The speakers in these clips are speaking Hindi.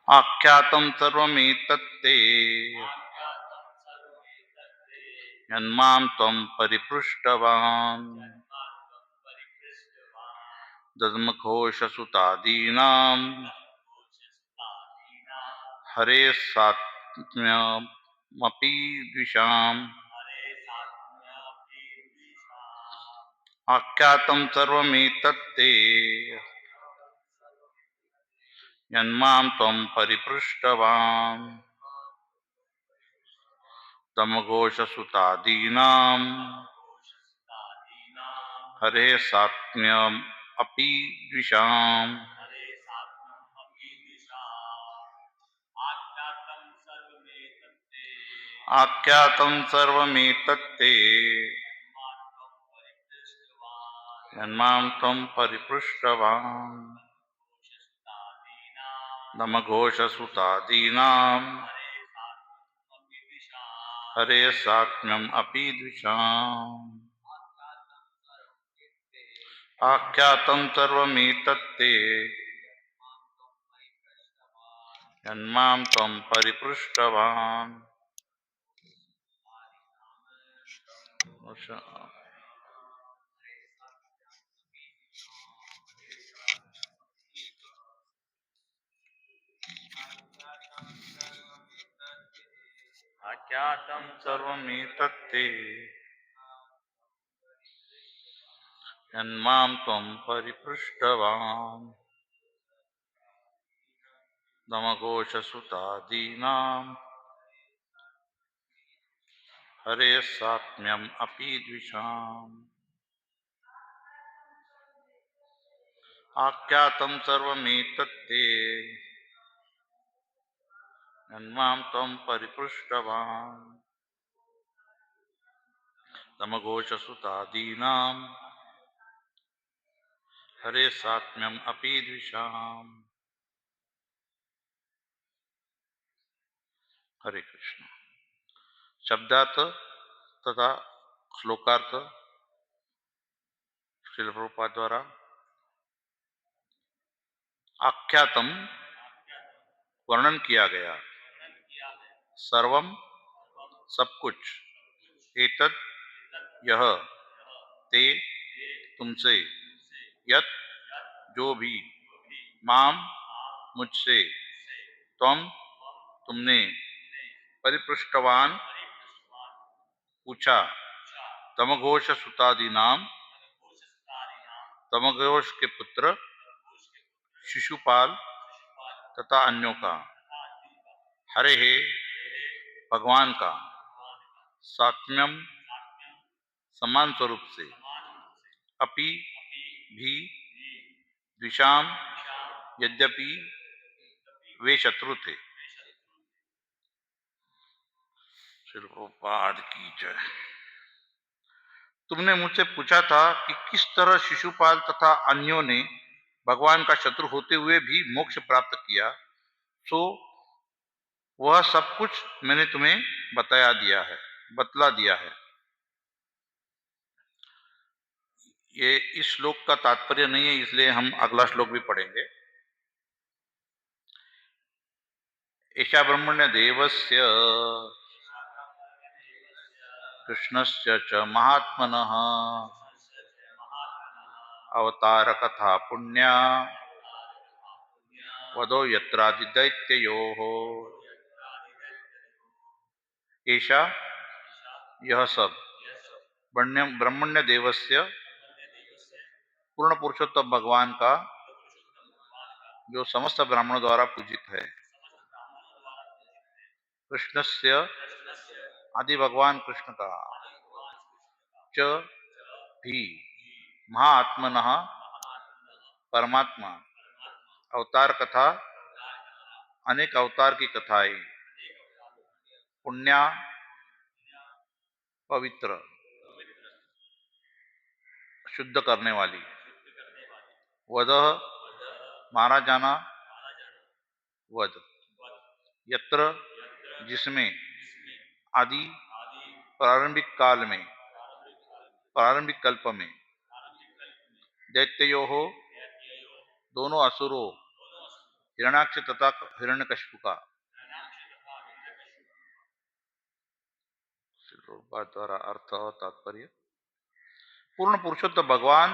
आख्यातं सर्वमेतत्ते यन्मां त्वं परिपृष्टवान् दद्मघोषसुतादीनां हरे सात्म्यमपि द्विषाम् आख्यातं सर्वमेतत्ते यन्मां त्वं परिपृष्टवान् दमघोषसुतादीनां हरे सात्म्यमपि द्विषाम् आख्यातं सर्वमेतत्ते यन्मां त्वं परिपृष्टवान् दमघोषसुतादीनां हरे सात्म्यमपि द्विषाम् आख्यातं सर्वमेतत्ते यन्मां त्वं परिपृष्टवान् आख्यातं सर्वमेतत्ते यन्मां त्वं परिपृष्टवान् दमघोषसुतादीनां हरे सात्म्यमपि द्विषाम् आख्यातं सर्वमेतत्ते यन्मां त्वं परिपृष्टवान् दमघोषसुतादीनां हरे सात्म्यमपि द्विषाम्। हरे कृष्ण। शब्दार्थ तथा श्लोकार्थ श्रील प्रभुपाद द्वारा। आख्यातम वर्णन किया गया, सर्वम सब कुछ, एतद यह, ते तुमसे, यत जो भी, माम मुझसे, त्वम तुमने, परिपृष्टवान पूछा, तमघोष सुतादि नाम तमघोष के पुत्र शिशुपाल तथा अन्यों का, हरे हे भगवान का, सात्म्यम समान स्वरूप से, अपि भी, द्विषाम यद्यपि वे शत्रु थे। श्रील प्रभुपाद की जय। तुमने मुझसे पूछा था कि किस तरह शिशुपाल तथा अन्यों ने भगवान का शत्रु होते हुए भी मोक्ष प्राप्त किया, सो वह सब कुछ मैंने तुम्हें बतला दिया है। ये इस श्लोक का तात्पर्य नहीं है, इसलिए हम अगला श्लोक भी पढ़ेंगे। एषा ब्रह्मण्य देवस्य कृष्णस्य च महात्मनः अवतार कथा पुण्या वदो यत्रादिदैत्ययोः। ऐसा यह सब ब्रह्मण्य देवस्य पूर्ण पुरुषोत्तम भगवान का, जो समस्त ब्राह्मणों द्वारा पूजित है, कृष्णस्य आदि भगवान कृष्ण का, च भी महात्मनः परमात्मा, अवतार कथा अनेक अवतार की कथाएं, पुण्या पवित्र शुद्ध करने वाली, वदह मारा जाना, वध, यत्र जिसमें, आदि प्रारंभिक काल में, प्रारंभिक कल्प में, दैत्यो हो दोनों असुरों, हिरण्याक्ष तथा हिरण्यकशिपु का द्वारा अर्थ और तात्पर्य। पूर्ण पुरुषोत्तम भगवान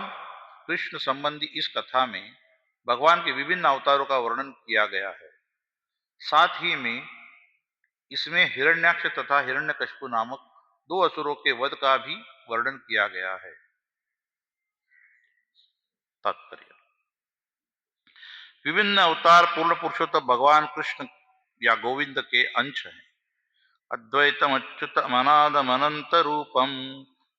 कृष्ण संबंधी इस कथा में भगवान के विभिन्न अवतारों का वर्णन किया गया है। साथ ही में इसमें हिरण्याक्ष तथा हिरण्यकशिपु नामक दो असुरों के वध का भी वर्णन किया गया है। तात्पर्य। विभिन्न अवतार पूर्ण पुरुषोत्तम भगवान कृष्ण या गोविंद के अंश हैं। अद्वैतम अच्युतम अनादम अनंत रूपम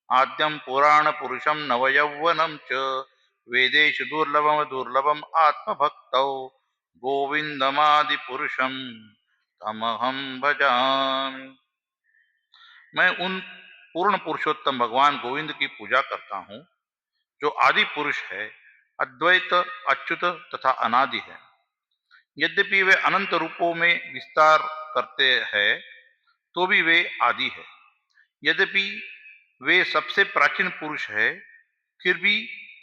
आद्यम पुराण पुरुषम नवयौवनम च वेदेषु दुर्लभम दुर्लभम आत्मभक्तौ गोविंदमादि पुरुषम तमहम भजामि। मैं उन पूर्ण पुरुषोत्तम भगवान गोविंद की पूजा करता हूँ जो आदि पुरुष है, अद्वैत, अच्युत तथा अनादि है। यद्यपि वे अनंत रूपों में विस्तार करते हैं तो भी वे आदि है। यद्यपि वे सबसे प्राचीन पुरुष है, फिर भी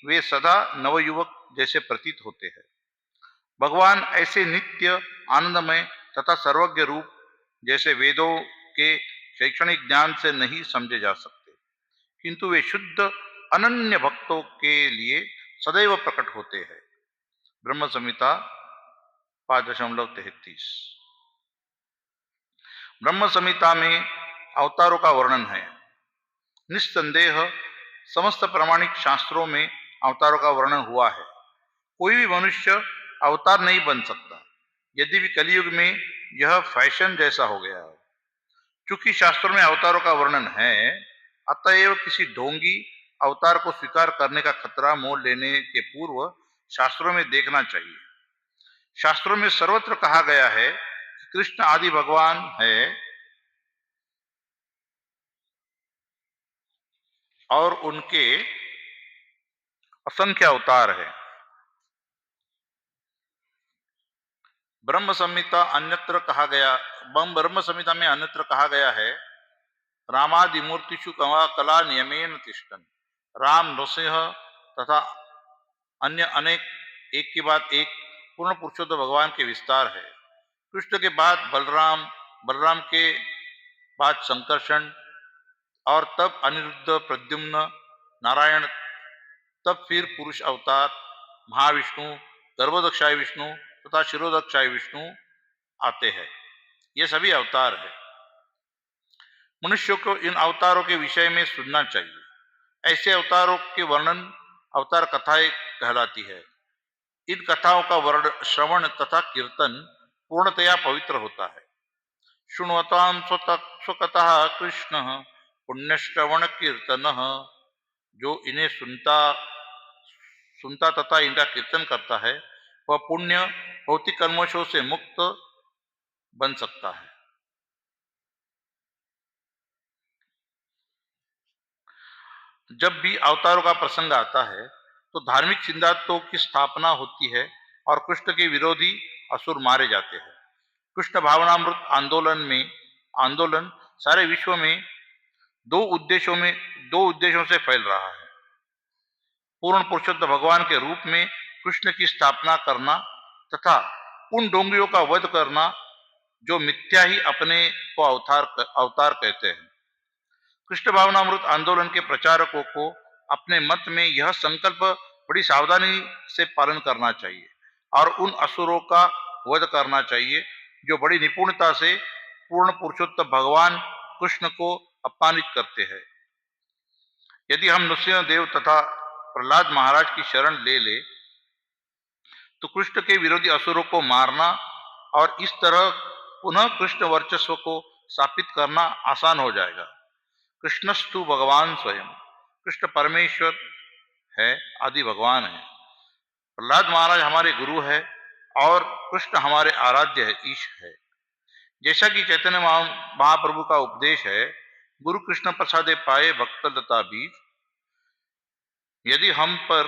वे सदा नवयुवक जैसे प्रतीत होते हैं। भगवान ऐसे नित्य, आनंदमय तथा सर्वज्ञ रूप जैसे वेदों के शैक्षणिक ज्ञान से नहीं समझे जा सकते, किंतु वे शुद्ध अनन्य भक्तों के लिए सदैव प्रकट होते हैं। ब्रह्म संहिता 5.33। ब्रह्म संहिता में अवतारों का वर्णन है। निस्संदेह समस्त प्रामाणिक शास्त्रों में अवतारों का वर्णन हुआ है। कोई भी मनुष्य अवतार नहीं बन सकता, यद्यपि कलयुग में यह फैशन जैसा हो गया है। चूंकि शास्त्रों में अवतारों का वर्णन है, अतएव किसी ढोंगी अवतार को स्वीकार करने का खतरा मोल लेने के पूर्व शास्त्रों में देखना चाहिए। शास्त्रों में सर्वत्र कहा गया है कि कृष्ण आदि भगवान है और उनके असंख्य अवतार है। ब्रह्म संहिता में अन्यत्र कहा गया है, रामादि मूर्तिषु कला नियमेन तिष्ठन्। राम, नृसिंह तथा अन्य अनेक एक के बाद एक पूर्ण पुरुषोत्तम भगवान के विस्तार है। कृष्ण के बाद बलराम, बलराम के बाद संकर्षण और तब अनिरुद्ध, प्रद्युम्न, नारायण, तब फिर पुरुष अवतार महाविष्णु, गर्भोदक्षाय विष्णु तथा शिरोदक्षाय विष्णु आते हैं। ये सभी अवतार है। मनुष्यों को इन अवतारों के विषय में सुनना चाहिए। ऐसे अवतारों के वर्णन अवतार कथाएं कहलाती है। इन कथाओं का वर्ण, श्रवण तथा कीर्तन पूर्णतया पवित्र होता है। शृण्वतां स्वकतः कृष्ण पुण्यश्रवण कीर्तन। जो इन्हें सुनता सुनता तथा इनका कीर्तन करता है, वह पुण्य भौतिक कर्मों से मुक्त बन सकता है। जब भी अवतारों का प्रसंग आता है तो धार्मिक सिद्धांतों की स्थापना होती है और कृष्ण के विरोधी असुर मारे जाते हैं। कृष्ण भावनामृत आंदोलन सारे विश्व में दो उद्देश्यों से फैल रहा है। पूर्ण पुरुषोत्तम भगवान के रूप में कृष्ण की स्थापना करना तथा उन डोंगियों का वध करना जो मिथ्या ही अपने को अवतार कहते हैं। कृष्ण भावनामृत आंदोलन के प्रचारकों को अपने मत में यह संकल्प बड़ी सावधानी से पालन करना चाहिए और उन असुरों का वध करना चाहिए जो बड़ी निपुणता से पूर्ण पुरुषोत्तम भगवान कृष्ण को अपमानित करते हैं। यदि हम नृसिंह देव तथा प्रहलाद महाराज की शरण ले तो कृष्ण के विरोधी असुरों को मारना और इस तरह पुनः कृष्ण वर्चस्व को स्थापित करना आसान हो जाएगा। कृष्णस्तु भगवान स्वयं, कृष्ण परमेश्वर है, आदि भगवान है। प्रहलाद महाराज हमारे गुरु है और कृष्ण हमारे आराध्य है, ईश है। जैसा कि चैतन्य महाप्रभु का उपदेश है, गुरु कृष्ण प्रसादे पाए भक्त लता बीज। यदि हम पर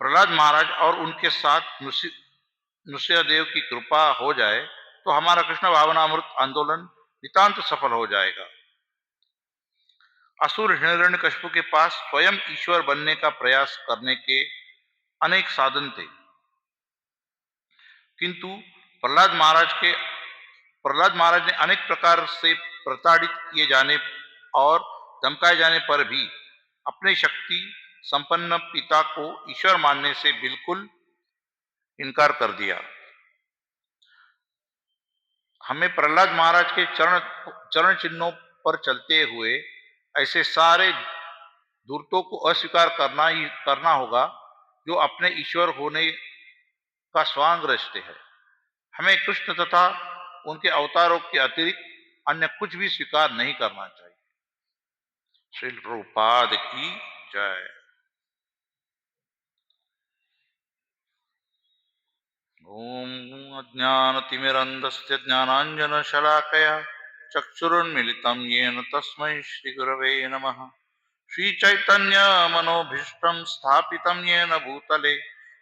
प्रहलाद महाराज और उनके साथ नृसिंहदेव की कृपा हो जाए तो हमारा कृष्ण भावनामृत आंदोलन नितांत सफल हो जाएगा। असुर हिरण्यकशिपु के पास स्वयं ईश्वर बनने का प्रयास करने के अनेक साधन थे। किंतु प्रहलाद महाराज के प्रहलाद महाराज ने अनेक प्रकार से प्रताड़ित किए जाने और धमकाए जाने पर भी अपने शक्ति संपन्न पिता को ईश्वर मानने से बिल्कुल इनकार कर दिया। हमें प्रहलाद महाराज के चरण चरण चिन्हों पर चलते हुए ऐसे सारे धूर्तों को अस्वीकार करना होगा जो अपने ईश्वर होने का स्वांग रचते हैं। हमें कृष्ण तथा उनके अवतारों के अतिरिक्त अन्य कुछ भी स्वीकार नहीं करना चाहिए। श्रील प्रभुपाद की जय। ओम अज्ञानतिमिरन्धस्य ज्ञानाञ्जनशलाकया चक्षुरुन्मिलितं येन तस्मै श्रीगुरवे नमः। श्रीचैतन्यमनोभीष्टं स्थापितं येन भूतले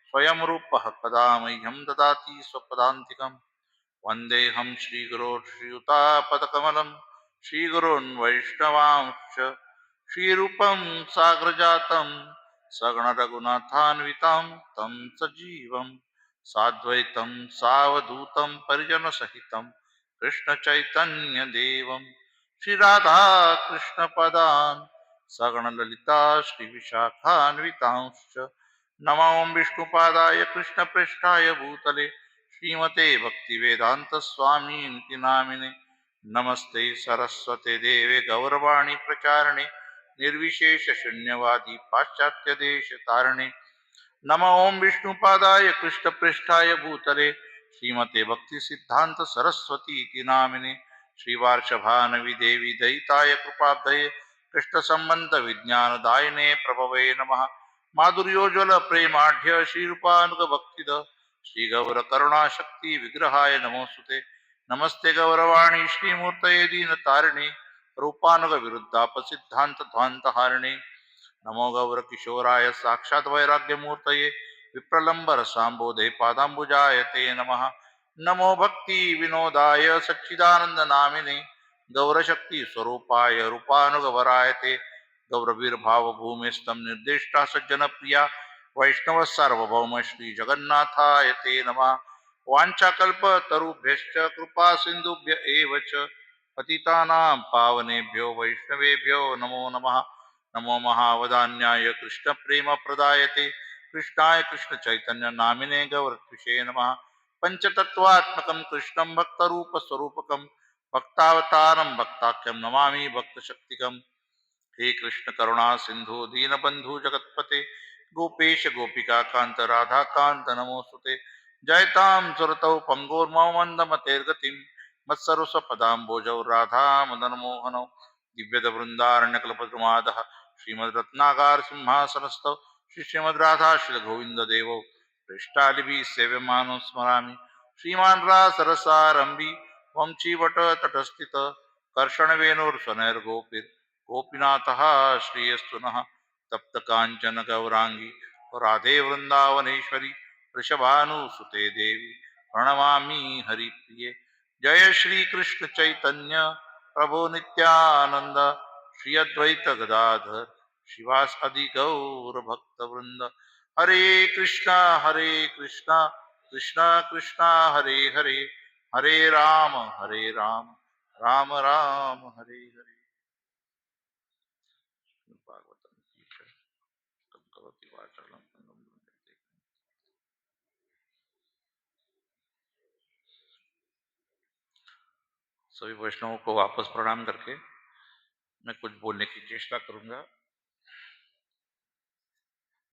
स्वयं रूपः कदा मह्यं ददाति स्वपदान्तिकम्। वन्देऽहं श्रीगुरो श्रीयुतापदकमलं श्रीगुरोन् वैष्णवांश्च श्रीरूपं साग्रजातं सगणरघुनाथान्वितं तं सजीवं साद्वैतं सावधूतं परिजनसहितं कृष्णचैतन्यदेवं श्रीराधाकृष्णपदान् सगणललिता श्रीविशाखान्वितांश्च नमो विष्णुपादाय कृष्णप्रेष्ठाय भूतले श्रीमते भक्तिवेदांत स्वामी इति नामिने। नमस्ते सरस्वते देवे गौरवाणी प्रचारणे निर्विशेष शून्यवादी पाश्चात्य देश तारणे। नमो ओम विष्णुपादाय कृष्णप्रेष्ठाय भूतले श्रीमते भक्ति सिद्धांत सरस्वती इति नामिने। श्रीवार्षभानवि देवी दयिताय कृपाब्धये कृष्ण संबंध विज्ञान दायिने प्रभवे नमः। माधुर्योज्वल प्रेमाढ्य श्रीरूपानुग भक्तिद श्री गौर करुणा शक्ति विग्रहाय नमोस्तुते। नमस्ते गौरवाणी श्रीमूर्तये दीन तारिणे रूपानुग विरुद्धाप सिद्धांत ध्वांत हारिणे। नमो गौर किशोराय साक्षात् वैराग्यमूर्तये विप्रलंबर सांबोधे पादांबुजाय ते नमः। नमो भक्ति विनोदाय सच्चिदानंद नामिने गौरशक्ति स्वरूपाय रूपानुगवराय ते गौरवीर्भाव भूमिस्तम निर्दिष्टा सज्जन प्रिया वैष्णव सार्वभौम श्री जगन्नाथाय ते नमः। वाञ्छाकल्प तरुभ्यश्च कृपा सिंधुभ्य एव च पतितानां पावनेभ्यो वैष्णवेभ्यो नमो नमः। नमो महावदान्याय कृष्ण प्रेम प्रदायते कृष्णाय कृष्ण चैतन्य नामिने गौरत्विषे नमः। पंचतत्वात्मकं कृष्णं भक्तरूप स्वरूपकं भक्तावतारं भक्ताख्यं नमामि भक्तशक्तिकम्। हे कृष्ण करुणा सिंधु दीनबंधु जगतपते गोपेश गोपिका कांत राधा कांत नमोस्तुते। जयतां सुरतौ पंगोर्मन्दमतेर्गतिं मत्सर्वस्वपदाम्बोजौ राधा मदनमोहनौ दिव्यद वृंदारण्यकल्पद्रुमादः श्रीमद्रत्नागार सिंहासनस्थौ श्री श्रीमद्राधा श्री गोविंद देवौ पृष्ठालिभिः सेव्यमानो स्मरामि। श्रीमान् रासरसारम्भि वंशीवट तटस्थित कर्षणवेणुर्स्वनैर्गोपीर् गोपीनाथः श्रीयस्तु नः। तप्त कांचन गौरांगी राधे वृंदावनेश्वरी वृषभानुसुते देवी प्रणमामि हरिप्रिये। जय श्री कृष्ण चैतन्य प्रभु नित्यानंद श्री अद्वैत गदाधर शिवास आदि गौर भक्त वृंद। हरे कृष्णा कृष्णा कृष्णा हरे हरे हरे राम राम राम हरे हरे। भागवतम की जय। तम करोति वाचालं पंगुं लंघयते। सभी वैष्णवों को वापस प्रणाम करके मैं कुछ बोलने की चेष्टा करूंगा।